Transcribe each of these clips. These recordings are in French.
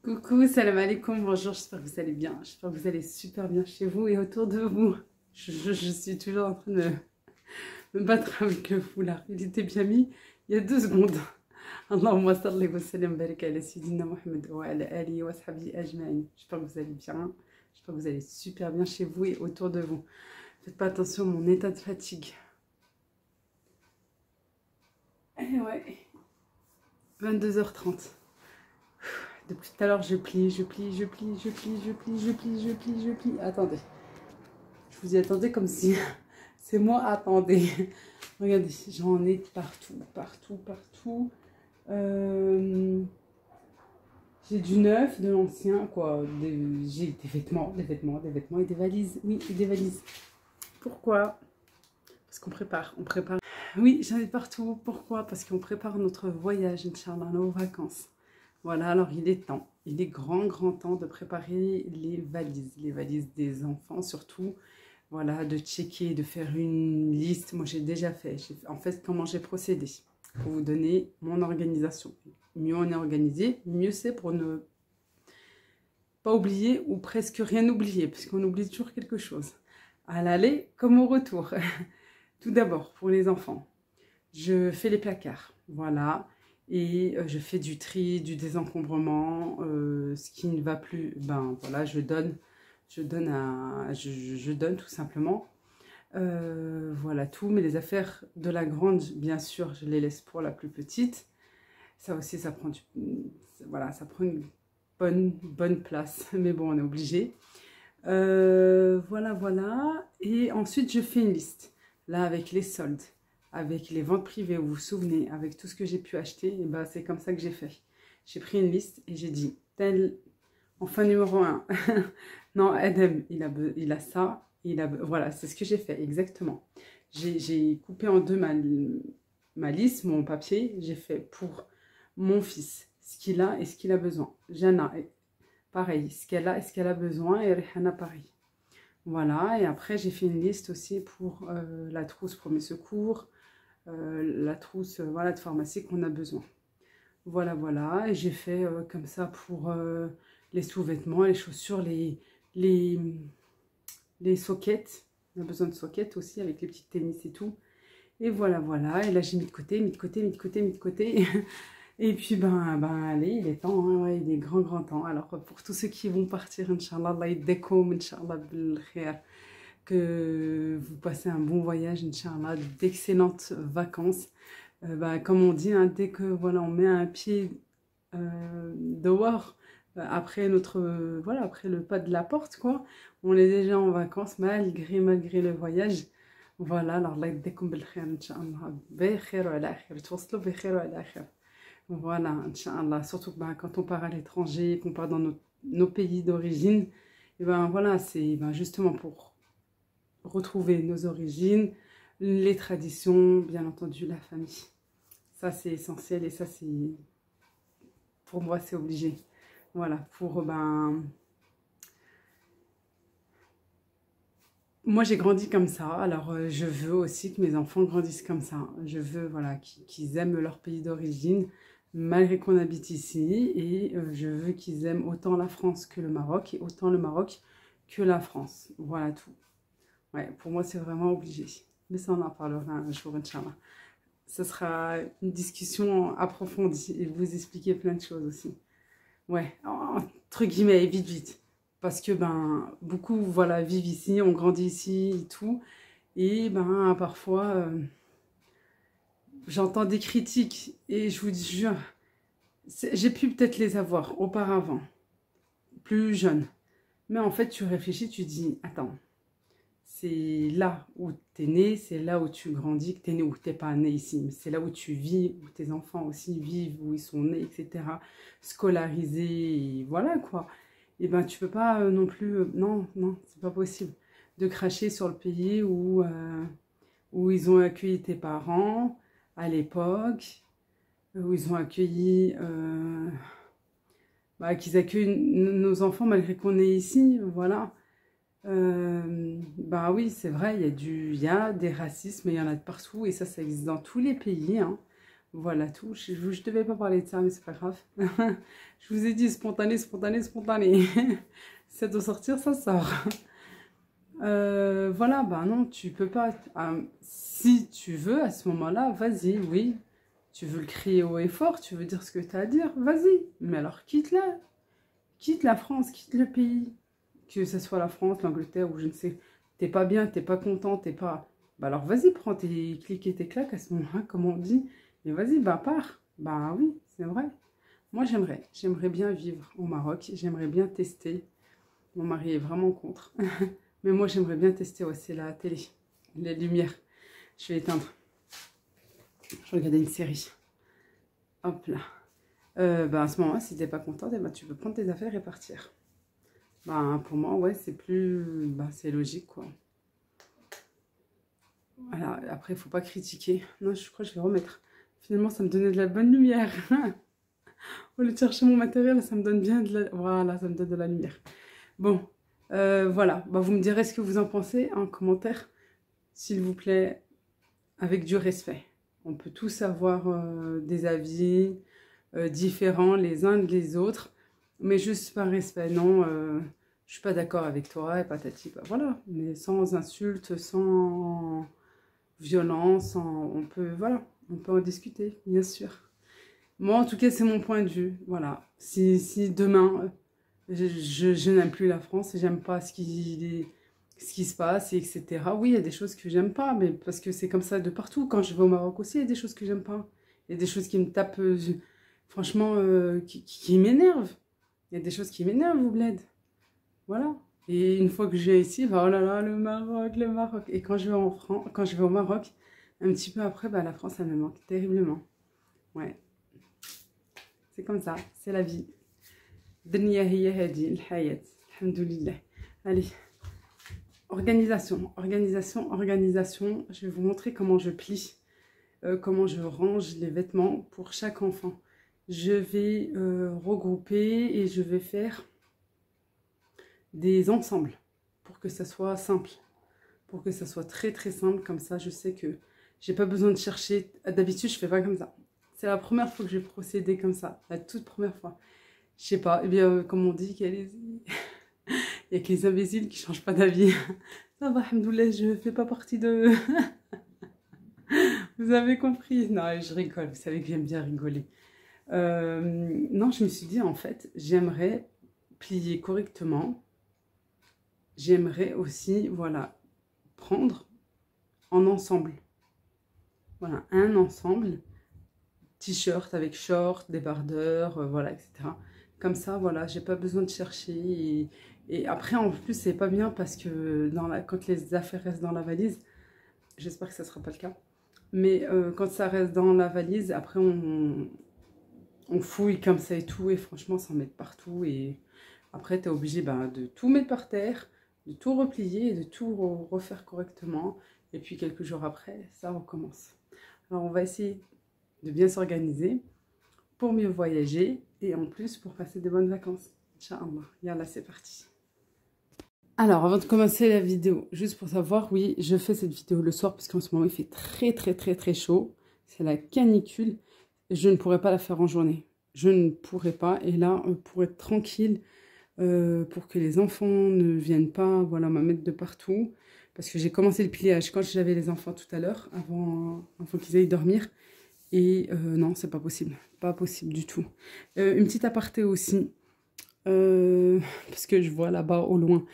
Coucou, salam alaikum, bonjour, j'espère que vous allez bien, j'espère que vous allez super bien chez vous et autour de vous. Je suis toujours en train de me battre avec le foulard, il était bien mis il y a 2 secondes. Allahumma salli wa sallam barik ala sayyidina Muhammad wa ala alihi wa sahbihi ajma'in. J'espère que vous allez bien, j'espère que vous allez super bien chez vous et autour de vous. Faites pas attention à mon état de fatigue. Eh ouais, 22h30. Depuis tout à l'heure, je plie. Attendez. Je vous y attendais comme si c'est moi. Attendez. Regardez, j'en ai partout. J'ai du neuf, de l'ancien, quoi. J'ai des vêtements et des valises. Oui, et des valises. Pourquoi? Parce qu'on prépare. Oui, j'en ai partout. Pourquoi? Parce qu'on prépare notre voyage, Inch'Allah, nos vacances. Voilà, alors il est temps, il est grand temps de préparer les valises des enfants surtout. Voilà, de checker, de faire une liste. Moi, j'ai déjà fait. En fait, comment j'ai procédé pour vous donner mon organisation. Mieux on est organisé, mieux c'est pour ne pas oublier ou presque rien oublier, parce qu'on oublie toujours quelque chose. À l'aller comme au retour. Tout d'abord, pour les enfants, je fais les placards. Voilà. Et je fais du tri, du désencombrement, ce qui ne va plus, ben voilà, je donne tout simplement. Voilà tout, mais les affaires de la grande, bien sûr, je les laisse pour la plus petite. Ça aussi, ça prend voilà, ça prend une bonne place, mais bon, on est obligé. Voilà. Et ensuite, je fais une liste, là, avec les soldes. Avec les ventes privées, vous vous souvenez, avec tout ce que j'ai pu acheter, et ben c'est comme ça que j'ai fait. J'ai pris une liste et j'ai dit, tel, enfin numéro 1, non, Adam, il a ça, voilà, c'est ce que j'ai fait, exactement. J'ai coupé en deux ma liste, mon papier, j'ai fait pour mon fils, ce qu'il a et ce qu'il a besoin. Jana, pareil, ce qu'elle a et ce qu'elle a besoin, et Rihana, pareil. Voilà, et après j'ai fait une liste aussi pour la trousse premier secours, la trousse voilà, de pharmacie qu'on a besoin. Voilà. Et j'ai fait comme ça pour les sous-vêtements, les chaussures, les sockets. On a besoin de sockets aussi avec les petites tennis et tout. Et voilà. Et là, j'ai mis de côté. Et puis, allez, il est temps, hein, ouais, il est grand temps. Alors, pour tous ceux qui vont partir, Inch'Allah, Allah yeddekoum, Inch'Allah, bil khair. Que vous passez un bon voyage, Inch'Allah, d'excellentes vacances. Comme on dit, hein, dès que voilà, on met un pied dehors, après après le pas de la porte, quoi, on est déjà en vacances, malgré le voyage. Voilà, alors là, dès qu'on Inch'Allah, bikhair wa ala khair, twasslu bikhair wa ala khair. Voilà, Inch'Allah, surtout quand on part à l'étranger, qu'on part dans nos pays d'origine, et voilà, c'est justement pour retrouver nos origines, les traditions, bien entendu la famille. Ça c'est essentiel et ça c'est, pour moi c'est obligé. Voilà, moi j'ai grandi comme ça, alors je veux aussi que mes enfants grandissent comme ça. Je veux voilà, qu'ils aiment leur pays d'origine, malgré qu'on habite ici, et je veux qu'ils aiment autant la France que le Maroc, et autant le Maroc que la France. Voilà tout. Ouais, pour moi, c'est vraiment obligé. Mais ça, on en parlera un jour, Inch'Allah. Ce sera une discussion approfondie et vous expliquer plein de choses aussi. Ouais, entre guillemets, vite. Parce que, beaucoup, voilà, vivent ici, ont grandi ici et tout. Et, parfois, j'entends des critiques et je vous jure, j'ai pu peut-être les avoir auparavant, plus jeune. Mais en fait, tu réfléchis, tu dis, attends, c'est là où tu es né, c'est là où tu grandis, que tu es né ou tu n'es pas né ici, mais c'est là où tu vis, où tes enfants aussi vivent, où ils sont nés, etc. Scolarisés, et voilà quoi. Et tu peux pas non plus, non, c'est pas possible, de cracher sur le pays où ils ont accueilli tes parents à l'époque, où ils ont accueilli, qu'ils accueillent nos enfants malgré qu'on est ici, voilà. Oui, c'est vrai, il y a des racismes, il y en a de partout, et ça existe dans tous les pays, hein. Voilà tout. Je devais pas parler de ça, mais c'est pas grave. Je vous ai dit spontané, spontané, spontané. Si ça doit sortir, ça sort. Voilà, bah non, tu peux pas. Si tu veux, à ce moment-là, vas-y, oui. Tu veux le crier haut et fort, tu veux dire ce que tu as à dire, vas-y. Mais alors quitte-la. Quitte la France, quitte le pays. Que ce soit la France, l'Angleterre ou je ne sais. T'es pas bien, t'es pas content, t'es pas. Bah alors vas-y, prends tes clics et tes claques à ce moment-là, comme on dit. Et vas-y, bah pars. Bah oui, c'est vrai. Moi j'aimerais bien vivre au Maroc, j'aimerais bien tester. Mon mari est vraiment contre. Mais moi j'aimerais bien tester aussi la télé, les lumières. Je vais éteindre. Je regardais une série. Hop là. Bah à ce moment-là, si t'es pas contente, eh ben, tu peux prendre tes affaires et partir. Bah pour moi, ouais, c'est plus. Bah c'est logique quoi. Voilà, après, il faut pas critiquer. Non, je crois que je vais remettre. Finalement, ça me donnait de la bonne lumière. Au lieu de chercher mon matériel, ça me donne bien de la... Voilà, ça me donne de la lumière. Bon, voilà. Bah, vous me direz ce que vous en pensez en commentaire, s'il vous plaît, avec du respect. On peut tous avoir des avis différents les uns des autres, mais juste par respect. Non, je suis pas d'accord avec toi et patati. Bah, voilà, mais sans insulte, sans violence, on peut, voilà, on peut en discuter, bien sûr. Moi, en tout cas, c'est mon point de vue, voilà. Si demain, je n'aime plus la France et j'aime pas ce qui se passe, et etc. Oui, il y a des choses que j'aime pas, mais parce que c'est comme ça de partout. Quand je vais au Maroc aussi, il y a des choses que j'aime pas. Il y a des choses qui me tapent, franchement, qui m'énervent. Il y a des choses qui m'énervent, vous bled. Voilà. Et une fois que je viens ici, bah, oh là là, le Maroc, le Maroc. Et quand je vais en France, quand je vais au Maroc, un petit peu après, bah, la France, elle me manque terriblement. Ouais. C'est comme ça, c'est la vie. Dunya hiya hadi, l'hayat. Alhamdoulilah. Allez. Organisation, organisation, organisation. Je vais vous montrer comment je plie, comment je range les vêtements pour chaque enfant. Je vais regrouper et je vais faire des ensembles pour que ça soit simple, pour que ça soit très très simple. Comme ça, je sais que j'ai pas besoin de chercher. D'habitude, je fais pas comme ça. C'est la première fois que je vais procéder comme ça, la toute première fois. Je sais pas, eh bien, comme on dit, il y a que les imbéciles qui changent pas d'avis. Ça va, alhamdoulilah, je fais pas partie de... Vous avez compris? Non, je rigole, vous savez que j'aime bien rigoler. Non, je me suis dit, en fait, j'aimerais plier correctement. J'aimerais aussi, voilà, prendre en ensemble. Voilà, un ensemble, t-shirt avec short, débardeur, voilà, etc. Comme ça, voilà, j'ai pas besoin de chercher. Et après, en plus, c'est pas bien parce que quand les affaires restent dans la valise, j'espère que ça sera pas le cas, mais quand ça reste dans la valise, après, on fouille comme ça et tout, et franchement, ça en met partout. Et après, tu es obligé de tout mettre par terre, de tout replier et de tout refaire correctement. Et puis, quelques jours après, ça recommence. Alors, on va essayer de bien s'organiser pour mieux voyager et en plus pour passer de bonnes vacances. Inch'Allah. Yallah, c'est parti. Alors, avant de commencer la vidéo, juste pour savoir, oui, je fais cette vidéo le soir parce qu'en ce moment, il fait très, très, très, très chaud. C'est la canicule. Je ne pourrais pas la faire en journée. Je ne pourrais pas. Et là, pour être tranquille, pour que les enfants ne viennent pas, voilà, me mettre de partout. Parce que j'ai commencé le pliage quand j'avais les enfants tout à l'heure, avant qu'ils aillent dormir. Et non, c'est pas possible. Pas possible du tout. Une petite aparté aussi. Parce que je vois là-bas au loin.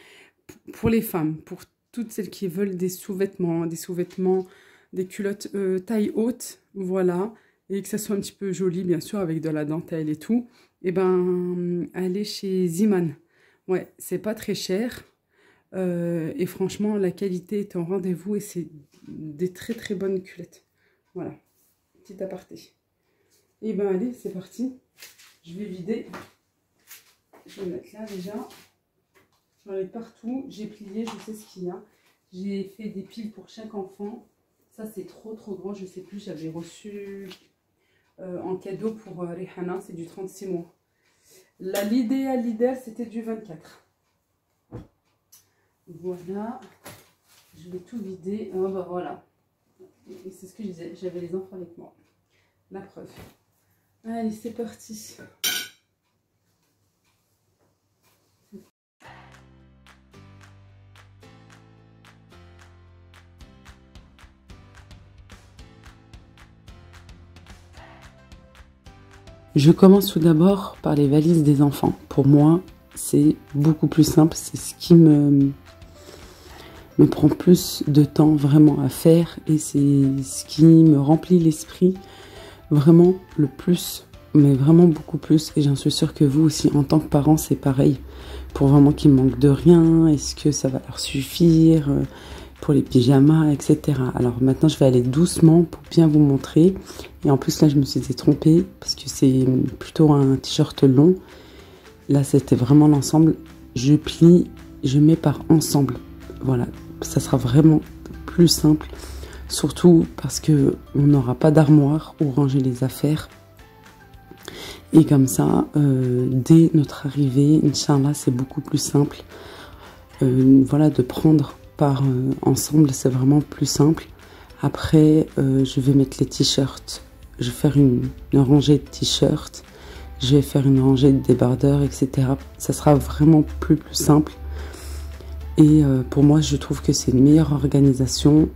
Pour les femmes, pour toutes celles qui veulent des sous-vêtements, des culottes taille haute, voilà, et que ça soit un petit peu joli, bien sûr, avec de la dentelle et tout, et ben, allez chez Ziman. Ouais, c'est pas très cher, et franchement, la qualité est au rendez-vous, et c'est des très très bonnes culottes. Voilà, petit aparté. Et ben, allez, c'est parti. Je vais vider. Je vais mettre là déjà. J'en ai partout, j'ai plié, je sais ce qu'il y a. J'ai fait des piles pour chaque enfant. Ça, c'est trop trop grand, je sais plus. J'avais reçu en cadeau pour Rihanna, c'est du 36 mois. L'idéal, c'était du 24. Voilà. Je vais tout vider. Oh, bah voilà. C'est ce que je disais, j'avais les enfants avec moi. La preuve. Allez, c'est parti. Je commence tout d'abord par les valises des enfants. Pour moi, c'est beaucoup plus simple. C'est ce qui me prend plus de temps vraiment à faire. Et c'est ce qui me remplit l'esprit vraiment le plus. Mais vraiment beaucoup plus. Et j'en suis sûre que vous aussi, en tant que parents, c'est pareil. Pour vraiment qu'ils manquent de rien. Est-ce que ça va leur suffire pour les pyjamas, etc. Alors maintenant, je vais aller doucement pour bien vous montrer. Et en plus, là, je me suis trompée parce que c'est plutôt un t-shirt long. Là, c'était vraiment l'ensemble. Je plie, je mets par ensemble. Voilà, ça sera vraiment plus simple. Surtout parce que on n'aura pas d'armoire où ranger les affaires. Et comme ça, dès notre arrivée, Inch'Allah, c'est beaucoup plus simple. Voilà, de prendre par ensemble, c'est vraiment plus simple. Après, je vais mettre les t-shirts. Je vais faire une rangée de t-shirts. Je vais faire une rangée de débardeurs, etc. Ça sera vraiment plus simple. Et pour moi, je trouve que c'est une meilleure organisation.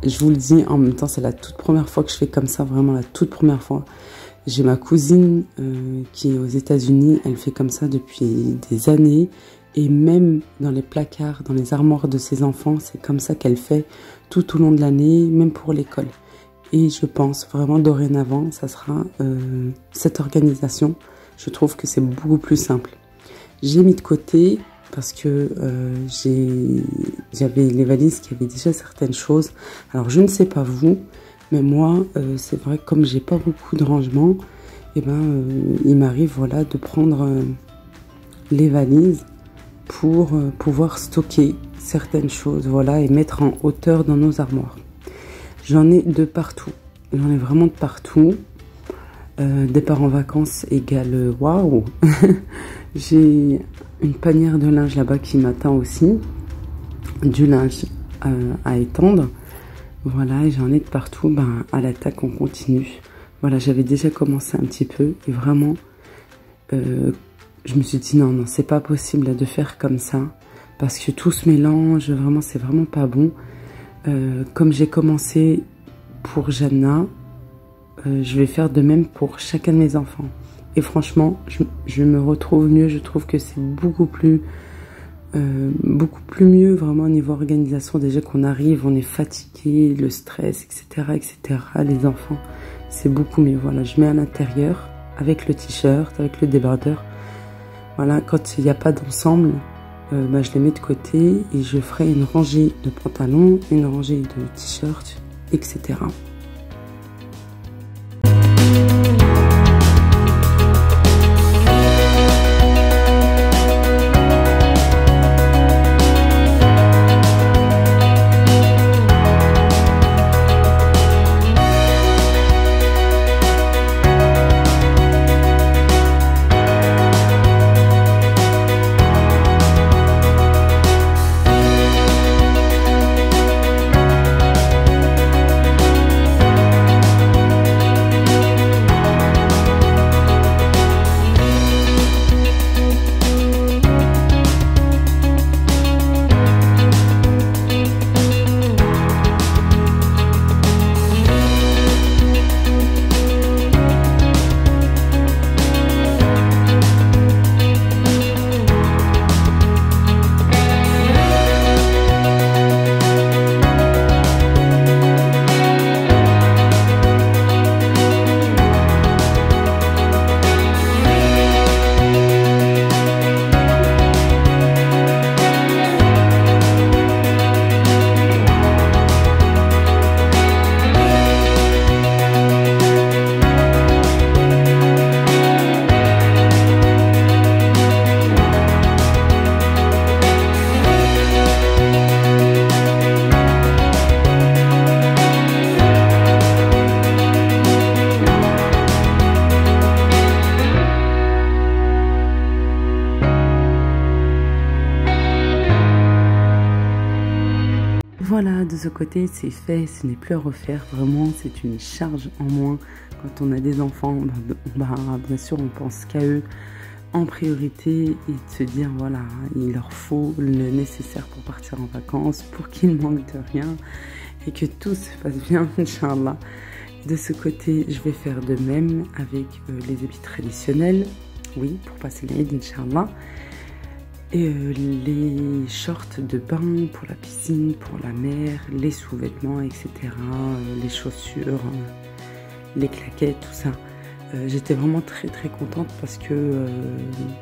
Je vous le dis, en même temps, c'est la toute première fois que je fais comme ça, vraiment la toute première fois. J'ai ma cousine qui est aux États-Unis, elle fait comme ça depuis des années. Et même dans les placards, dans les armoires de ses enfants, c'est comme ça qu'elle fait tout au long de l'année, même pour l'école. Et je pense vraiment dorénavant, ça sera cette organisation. Je trouve que c'est beaucoup plus simple. J'ai mis de côté parce que j'avais les valises qui avaient déjà certaines choses. Alors je ne sais pas vous, mais moi, c'est vrai que comme j'ai pas beaucoup de rangement, et il m'arrive voilà, de prendre les valises pour pouvoir stocker certaines choses, voilà, et mettre en hauteur dans nos armoires. J'en ai de partout, j'en ai vraiment de partout. Départ en vacances égale waouh. J'ai une panière de linge là-bas qui m'attend aussi, du linge à étendre, voilà, et j'en ai de partout. À l'attaque on continue. Voilà, j'avais déjà commencé un petit peu et vraiment je me suis dit non, c'est pas possible là, de faire comme ça parce que tout se mélange, vraiment, c'est vraiment pas bon. Comme j'ai commencé pour Jana, je vais faire de même pour chacun de mes enfants. Et franchement, je me retrouve mieux, je trouve que c'est beaucoup plus mieux vraiment au niveau organisation. Déjà qu'on arrive, on est fatigué, le stress, etc., etc. Les enfants, c'est beaucoup mieux. Voilà, je mets à l'intérieur avec le t-shirt, avec le débardeur. Voilà, quand il n'y a pas d'ensemble, je les mets de côté et je ferai une rangée de pantalons, une rangée de t-shirts, etc. voilà, de ce côté, c'est fait, ce n'est plus à refaire. Vraiment, c'est une charge en moins. Quand on a des enfants, bien sûr, on pense qu'à eux en priorité et de se dire, voilà, il leur faut le nécessaire pour partir en vacances, pour qu'ils ne manquent de rien et que tout se passe bien, Inch'Allah. De ce côté, je vais faire de même avec les habits traditionnels, oui, pour passer l'Aïd, Inch'Allah. Et les shorts de bain pour la piscine, pour la mer, les sous-vêtements, etc. Les chaussures, les claquettes, tout ça. J'étais vraiment très très contente parce que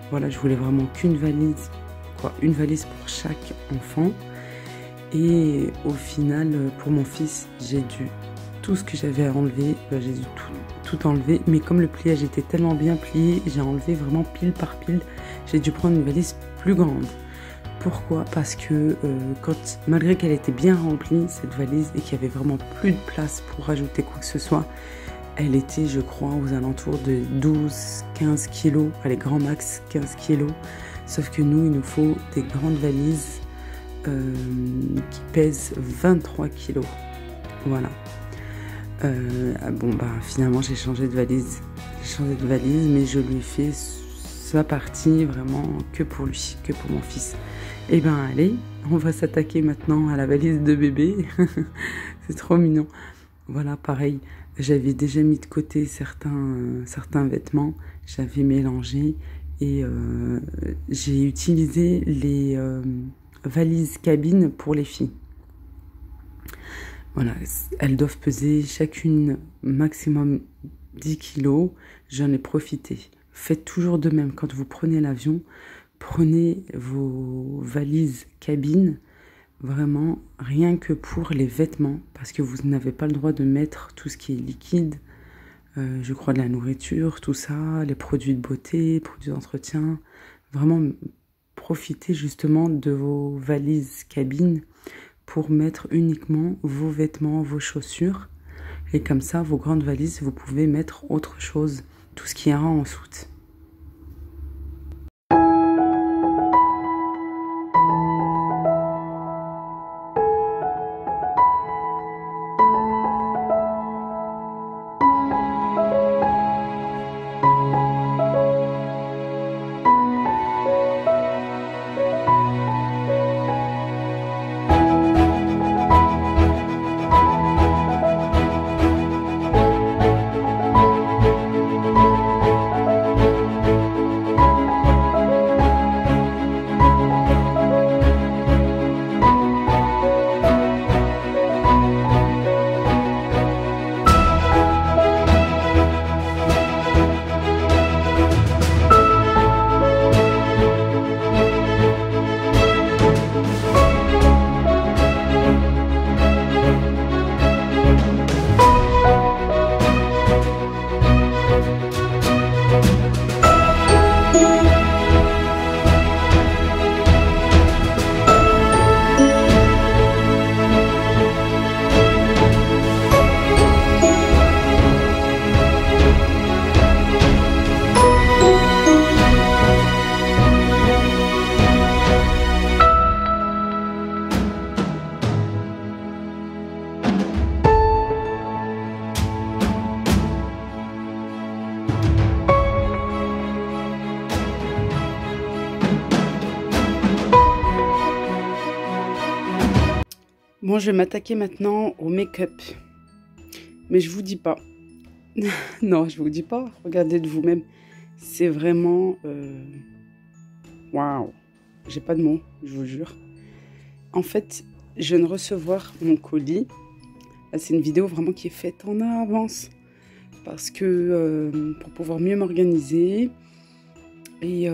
voilà, je voulais vraiment qu'une valise, une valise pour chaque enfant. Et au final, pour mon fils, j'ai dû tout ce que j'avais à enlever, j'ai dû tout enlever. Mais comme le pliage était tellement bien plié, j'ai enlevé vraiment pile par pile. J'ai dû prendre une valise plus grande. Pourquoi? Parce que malgré qu'elle était bien remplie, cette valise, et qu'il n'y avait vraiment plus de place pour rajouter quoi que ce soit, elle était, je crois, aux alentours de 12-15 kilos, allez, grand max 15 kilos. Sauf que nous, il nous faut des grandes valises qui pèsent 23 kilos. Voilà. Finalement, j'ai changé de valise. Mais je lui ai fait sa partie vraiment que pour lui, que pour mon fils. Et ben allez, on va s'attaquer maintenant à la valise de bébé. C'est trop mignon. Voilà, pareil, j'avais déjà mis de côté certains vêtements, j'avais mélangé et j'ai utilisé les valises cabine pour les filles. Voilà, elles doivent peser chacune maximum 10 kilos, j'en ai profité. Faites toujours de même, quand vous prenez l'avion, prenez vos valises cabine, vraiment rien que pour les vêtements, parce que vous n'avez pas le droit de mettre tout ce qui est liquide, je crois de la nourriture, tout ça, les produits de beauté, produits d'entretien. Vraiment, profitez justement de vos valises cabine pour mettre uniquement vos vêtements, vos chaussures. Et comme ça, vos grandes valises, vous pouvez mettre autre chose, tout ce qui ira en soute. Bon, je vais m'attaquer maintenant au make-up. Mais je vous dis pas. Non, je vous dis pas. Regardez de vous-même. C'est vraiment... Waouh. J'ai pas de mots, je vous jure. En fait, je viens de recevoir mon colis. Là, c'est une vidéo vraiment qui est faite en avance. Parce que pour pouvoir mieux m'organiser. Et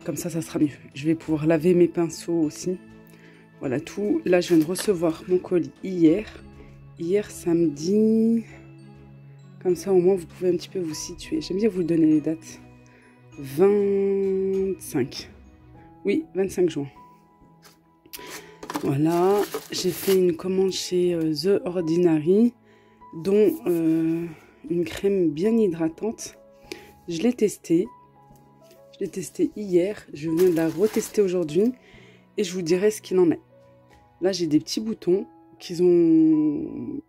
comme ça sera mieux. Je vais pouvoir laver mes pinceaux aussi. Voilà tout. Là, je viens de recevoir mon colis hier. Hier, samedi. Comme ça, au moins, vous pouvez un petit peu vous situer. J'aime bien vous donner les dates. 25. Oui, 25 juin. Voilà. J'ai fait une commande chez The Ordinary, dont une crème bien hydratante. Je l'ai testée. Je l'ai testée hier. Je viens de la retester aujourd'hui. Et je vous dirai ce qu'il en est. Là, j'ai des petits boutons. qu'ils ont...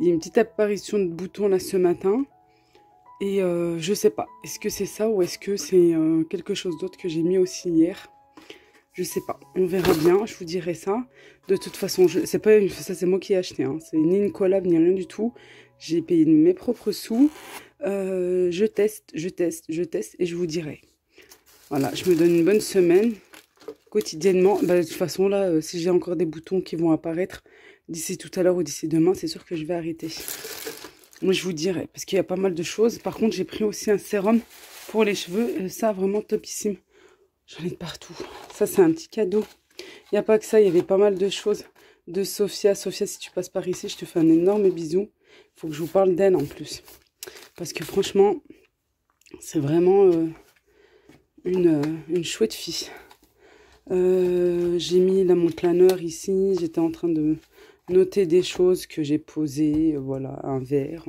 Il y a une petite apparition de boutons là ce matin. Et je sais pas, est-ce que c'est ça ou est-ce que c'est quelque chose d'autre que j'ai mis aussi hier? Je sais pas, on verra bien, je vous dirai ça. De toute façon, c'est pas ça, c'est moi qui ai acheté, hein. C'est ni une collab ni rien du tout. J'ai payé mes propres sous. Je teste et je vous dirai. Voilà, je me donne une bonne semaine quotidiennement. Bah, de toute façon, là, si j'ai encore des boutons qui vont apparaître d'ici tout à l'heure ou d'ici demain, c'est sûr que je vais arrêter. Moi, je vous dirai, parce qu'il y a pas mal de choses. Par contre, j'ai pris aussi un sérum pour les cheveux. Ça, vraiment topissime. J'en ai de partout. Ça, c'est un petit cadeau. Il n'y a pas que ça, il y avait pas mal de choses. De Sophia. Sophia, si tu passes par ici, je te fais un énorme bisou. Il faut que je vous parle d'elle en plus. Parce que franchement, c'est vraiment une chouette fille. J'ai mis là mon planeur ici. J'étais en train de noter des choses que j'ai posées. Voilà, un verre.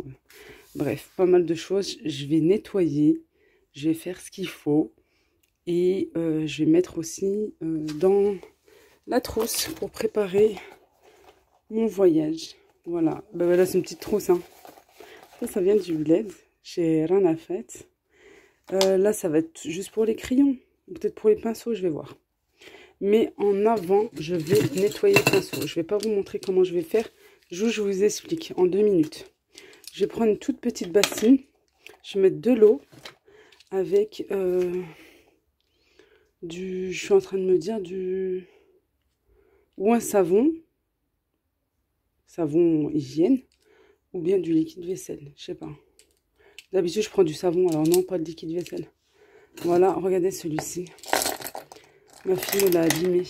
Bref, pas mal de choses. Je vais nettoyer. Je vais faire ce qu'il faut. Et je vais mettre aussi dans la trousse pour préparer mon voyage. Voilà. Ben voilà, c'est une petite trousse. Hein. Ça vient du bled. J'ai rien à faire. Là, ça va être juste pour les crayons. Peut-être pour les pinceaux, je vais voir. Mais en avant, je vais nettoyer le pinceau. Je ne vais pas vous montrer comment je vais faire. Je vous explique en 2 minutes. Je vais prendre une toute petite bassine. Je vais mettre de l'eau avec... je suis en train de me dire ou un savon hygiène, ou bien du liquide vaisselle, je sais pas. D'habitude, je prends du savon, alors non, pas de liquide vaisselle. Voilà, regardez celui-ci. Ma fille l'a abîmé.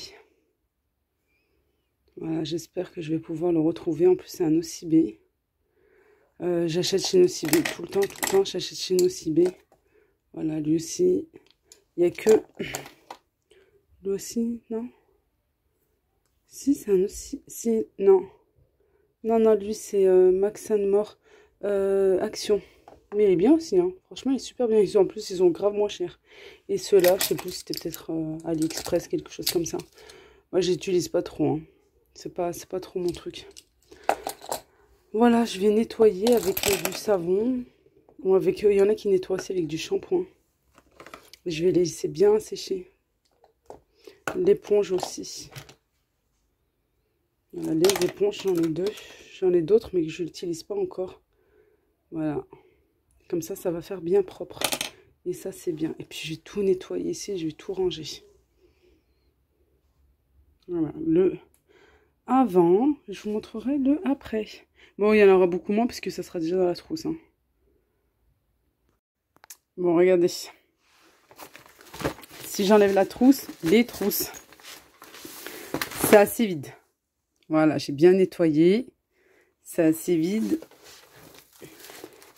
Voilà, j'espère que je vais pouvoir le retrouver. En plus, c'est un Nocibé. J'achète chez Nocibé tout le temps, j'achète chez Nocibé. Voilà, lui aussi. Il n'y a que... Lui aussi, non? Si, c'est un aussi... Si, non. Non, lui, c'est Max & More Action. Mais il est bien aussi, hein. Franchement, il est super bien. En plus, ils ont grave moins cher. Et ceux-là, je sais plus, c'était peut-être AliExpress, quelque chose comme ça. Moi, j'utilise pas trop, hein. C'est pas trop mon truc. Voilà, je vais nettoyer avec du savon. Ou avec, il y en a qui nettoient aussi avec du shampoing. Je vais les laisser bien sécher. L'éponge aussi. Voilà, les éponges, j'en ai 2. J'en ai d'autres, mais que je n'utilise pas encore. Voilà. Comme ça, ça va faire bien propre. Et ça, c'est bien. Et puis, je vais tout nettoyer ici. Je vais tout ranger. Voilà. Le avant. Je vous montrerai le après. Bon, il y en aura beaucoup moins puisque ça sera déjà dans la trousse. Hein. Bon, regardez. Si j'enlève la trousse, les trousses, c'est assez vide. Voilà, j'ai bien nettoyé. C'est assez vide.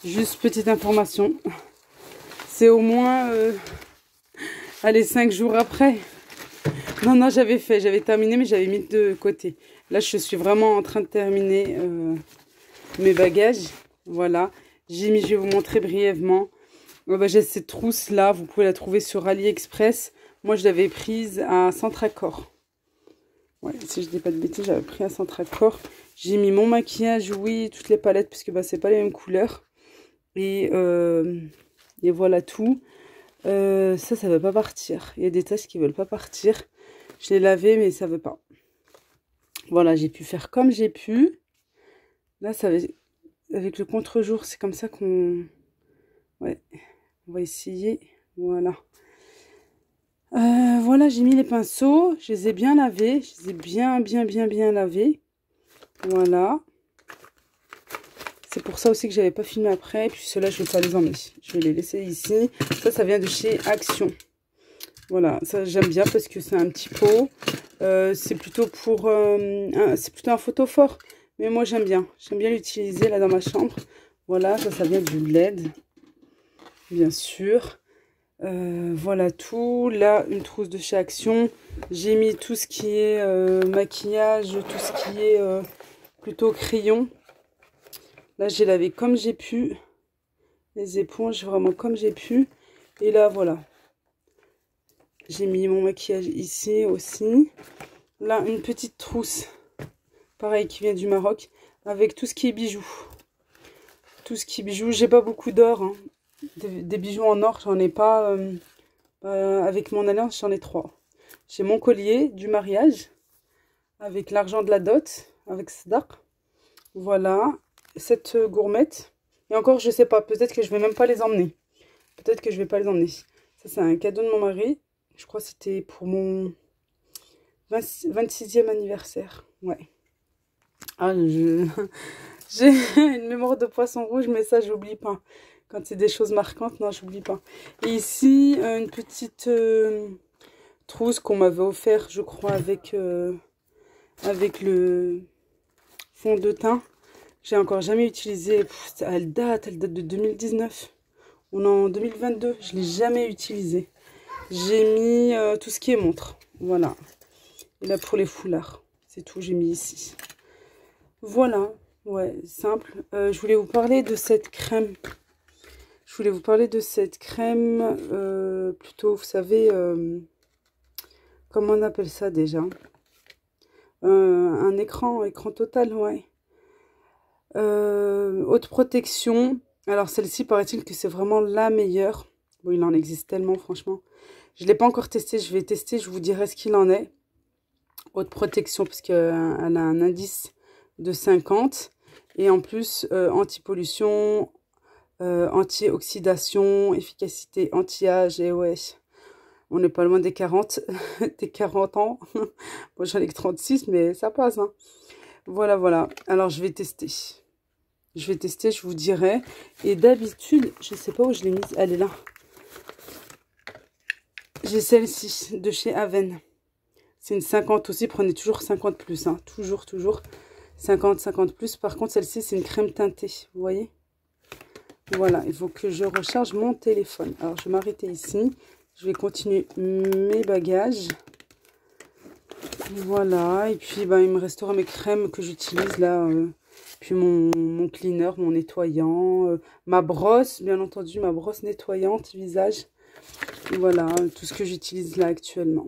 Juste petite information. C'est au moins, allez, 5 jours après. Non, j'avais terminé, mais j'avais mis de côté. Là, je suis vraiment en train de terminer mes bagages. Voilà. Je vais vous montrer brièvement. J'ai cette trousse-là. Vous pouvez la trouver sur AliExpress. Moi, je l'avais prise à Centracor. Ouais, si je dis pas de bêtises, j'avais pris à Centracor. J'ai mis mon maquillage, oui, toutes les palettes, parce que bah, c'est pas les mêmes couleurs. Et voilà tout. Ça veut pas partir. Il y a des taches qui veulent pas partir. Je l'ai lavé, mais ça veut pas. Voilà, j'ai pu faire comme j'ai pu. Là, ça va, avec le contre-jour, c'est comme ça qu'on... Ouais, on va essayer. Voilà. Voilà, j'ai mis les pinceaux. Je les ai bien lavés. Je les ai bien lavés. Voilà. C'est pour ça aussi que j'avais pas filmé après. Et puis ceux-là, je vais pas les emmener. Je vais les laisser ici. Ça vient de chez Action. Voilà, ça j'aime bien parce que c'est un petit pot. C'est plutôt pour... c'est plutôt un photophore. Mais moi, j'aime bien. J'aime bien l'utiliser là dans ma chambre. Voilà, ça vient du LED. Bien sûr. Voilà tout. Là, une trousse de chez Action. J'ai mis tout ce qui est maquillage, tout ce qui est plutôt crayon. Là, j'ai lavé comme j'ai pu. Les éponges, vraiment comme j'ai pu. Et là, voilà. J'ai mis mon maquillage ici aussi. Là, une petite trousse pareil, qui vient du Maroc, avec tout ce qui est bijoux. Tout ce qui est bijoux, j'ai pas beaucoup d'or, hein. Des bijoux en or, j'en ai pas. Avec mon alliance, j'en ai 3. J'ai mon collier du mariage, avec l'argent de la dot, avec Sadaq. Voilà, cette gourmette. Et encore, je sais pas, peut-être que je vais même pas les emmener. Peut-être que je vais pas les emmener. Ça, c'est un cadeau de mon mari. Je crois que c'était pour mon 26e anniversaire. Ouais. Ah, j'ai une mémoire de poisson rouge, mais ça, j'oublie pas. Quand c'est des choses marquantes, non, j'oublie pas. Et ici, une petite trousse qu'on m'avait offert, je crois, avec le fond de teint. J'ai encore jamais utilisé. Elle date de 2019. On est en 2022. Je l'ai jamais utilisé. J'ai mis tout ce qui est montre. Voilà. Et là, pour les foulards. C'est tout, j'ai mis ici. Voilà. Ouais, simple. Je voulais vous parler de cette crème. Plutôt, vous savez, comment on appelle ça déjà? Un écran total, ouais. Haute protection. Alors, celle-ci, paraît-il que c'est vraiment la meilleure. Bon, il en existe tellement, franchement. Je ne l'ai pas encore testé. Je vais tester, je vous dirai ce qu'il en est. Haute protection, parce qu'elle a un indice de 50. Et en plus, anti-pollution, anti-oxydation, efficacité anti-âge. Et ouais, on n'est pas loin des 40, des 40 ans. Bon, j'en ai que 36, mais ça passe. Hein. Voilà, voilà. Alors, je vais tester. Je vous dirai. Et d'habitude, je ne sais pas où je l'ai mise. Elle est là. J'ai celle-ci, de chez Aven. C'est une 50 aussi. Prenez toujours 50 plus. Hein. Toujours, toujours 50, 50 plus. Par contre, celle-ci, c'est une crème teintée. Vous voyez? Voilà. Il faut que je recharge mon téléphone. Alors, je vais m'arrêter ici. Je vais continuer mes bagages. Voilà. Et puis, ben, il me restera mes crèmes que j'utilise là. Puis mon cleaner, mon nettoyant. Ma brosse, bien entendu, ma brosse nettoyante visage. Voilà, tout ce que j'utilise là actuellement.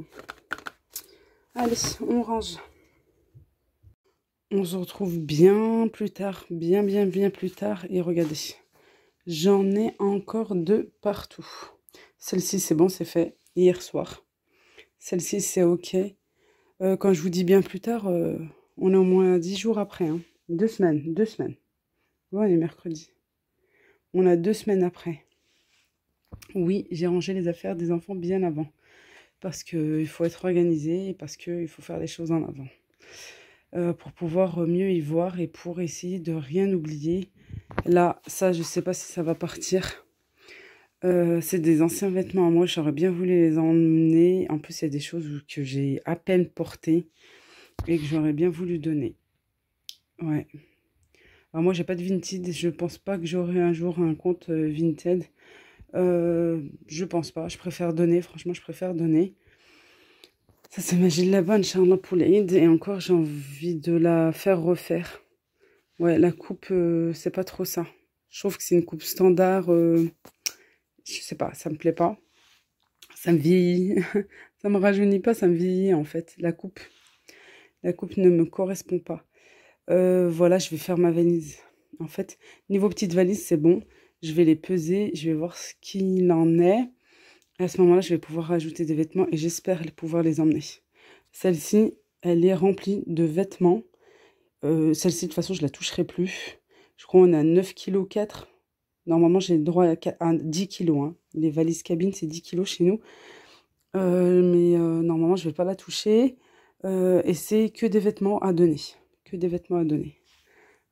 Allez, on range. On se retrouve bien plus tard, bien plus tard. Et regardez, j'en ai encore de partout. Celle-ci, c'est bon, c'est fait hier soir. Celle-ci, c'est OK. Quand je vous dis bien plus tard, on est au moins 10 jours après. Hein. 2 semaines. Ouais, on est mercredi. On a 2 semaines après. Oui, j'ai rangé les affaires des enfants bien avant. Parce qu'il faut être organisé, parce qu'il faut faire les choses en avant. Pour pouvoir mieux y voir et pour essayer de rien oublier. Là, ça, je ne sais pas si ça va partir. C'est des anciens vêtements à moi, j'aurais bien voulu les emmener. En plus, il y a des choses que j'ai à peine portées et que j'aurais bien voulu donner. Ouais. Alors moi, j'ai pas de Vinted. Je pense pas que j'aurai un jour un compte Vinted. Je pense pas. Je préfère donner. Franchement, je préfère donner. Ça, c'est Magie de la bonne, Inch'Allah, pour l'Aïd. Et encore, j'ai envie de la faire refaire. Ouais, la coupe, c'est pas trop ça. Je trouve que c'est une coupe standard. Je sais pas, ça me plaît pas. Ça me vieillit. Ça me rajeunit pas, ça me vieillit en fait. La coupe ne me correspond pas. Voilà, je vais faire ma valise. En fait, niveau petite valise, c'est bon. Je vais les peser, je vais voir ce qu'il en est. À ce moment-là, je vais pouvoir rajouter des vêtements et j'espère pouvoir les emmener. Celle-ci, elle est remplie de vêtements. Celle-ci, de toute façon, je la toucherai plus. Je crois qu'on a 9,4 kg. Normalement, j'ai le droit à 10 kg. Hein. Les valises cabine, c'est 10 kg chez nous. Mais normalement, je ne vais pas la toucher. Et c'est que des vêtements à donner. Que des vêtements à donner.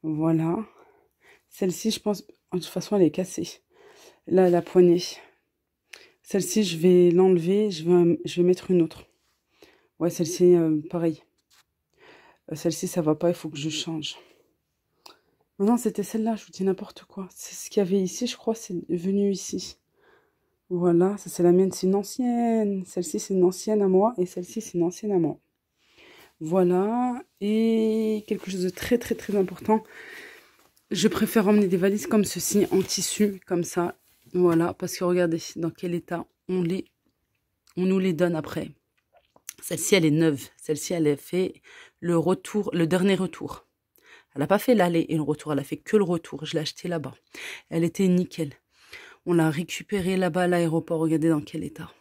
Voilà. Celle-ci, je pense... De toute façon, elle est cassée. Là, la poignée. Celle-ci, je vais l'enlever. Je vais mettre une autre. Ouais, celle-ci, pareil. Celle-ci, ça va pas. Il faut que je change. Non, c'était celle-là. Je vous dis n'importe quoi. C'est ce qu'il y avait ici. Je crois c'est venu ici. Voilà. Ça, c'est la mienne. C'est une ancienne. Celle-ci, c'est une ancienne à moi. Et celle-ci, c'est une ancienne à moi. Voilà. Et quelque chose de très, très, très important. Je préfère emmener des valises comme ceci, en tissu, comme ça. Voilà, parce que regardez dans quel état on nous les donne après. Celle-ci, elle est neuve. Celle-ci, elle a fait le retour, le dernier retour. Elle n'a pas fait l'aller et le retour, elle a fait que le retour. Je l'ai achetée là-bas. Elle était nickel. On l'a récupérée là-bas à l'aéroport. Regardez dans quel état.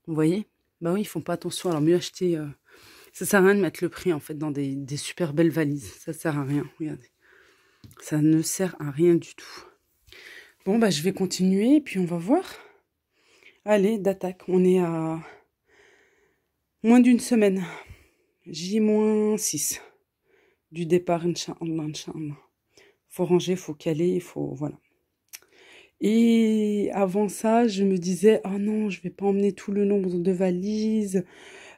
Vous voyez? Bah oui, ils font pas attention. Alors mieux acheter... Ça sert à rien de mettre le prix en fait dans des super belles valises. Ça sert à rien. Regardez. Ça ne sert à rien du tout. Bon, bah je vais continuer et puis on va voir. Allez, d'attaque. On est à moins d'une semaine. J-6 du départ, Inch'Allah, Inch'Allah. Faut ranger, faut caler, il faut... Voilà. Et avant ça, je me disais, oh non, je vais pas emmener tout le nombre de valises.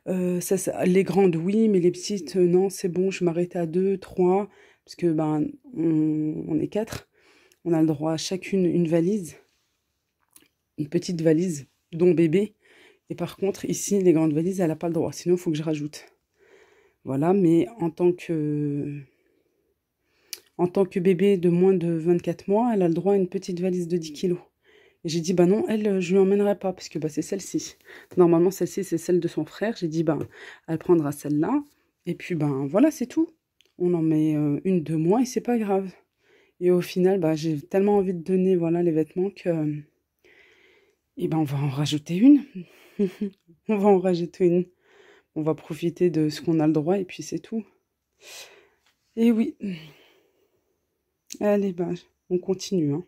Les grandes, oui, mais les petites, non, c'est bon, je m'arrête à 2, 3, parce que ben, on est 4. On a le droit à chacune une valise, une petite valise, dont bébé. Et par contre, ici, les grandes valises, elle n'a pas le droit, sinon il faut que je rajoute. Voilà, mais en tant que bébé de moins de 24 mois, elle a le droit à une petite valise de 10 kilos. Et j'ai dit, bah non, elle, je lui emmènerai pas, parce que bah, c'est celle-ci. Normalement, celle-ci, c'est celle de son frère. J'ai dit, bah, elle prendra celle-là. Et puis, ben voilà, c'est tout. On en met une de moins et c'est pas grave. Et au final, bah, j'ai tellement envie de donner, voilà, les vêtements que... Et ben, on va en rajouter une. On va en rajouter une. On va profiter de ce qu'on a le droit et puis c'est tout. Et oui. Allez, bah, on continue, hein.